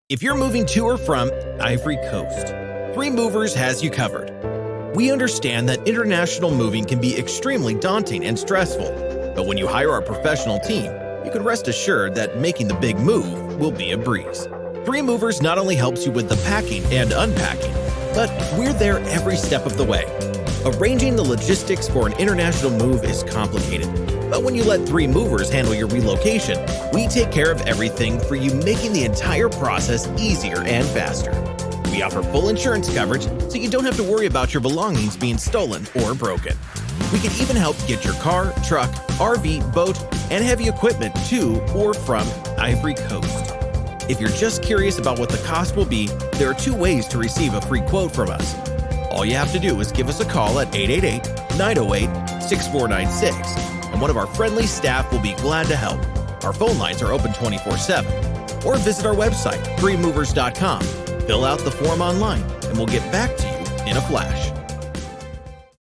If you're moving to or from Ivory Coast, Three Movers has you covered. We understand that international moving can be extremely daunting and stressful, but when you hire our professional team, you can rest assured that making the big move will be a breeze. Three Movers not only helps you with the packing and unpacking, but we're there every step of the way. Arranging the logistics for an international move is complicated, but when you let Three Movers handle your relocation, we take care of everything for you, making the entire process easier and faster. We offer full insurance coverage, so you don't have to worry about your belongings being stolen or broken. We can even help get your car, truck, RV, boat, and heavy equipment to or from Ivory Coast. If you're just curious about what the cost will be, there are two ways to receive a free quote from us. All you have to do is give us a call at 888-908-6496, and one of our friendly staff will be glad to help. Our phone lines are open 24/7. Or visit our website, threemovers.com. Fill out the form online, and we'll get back to you in a flash.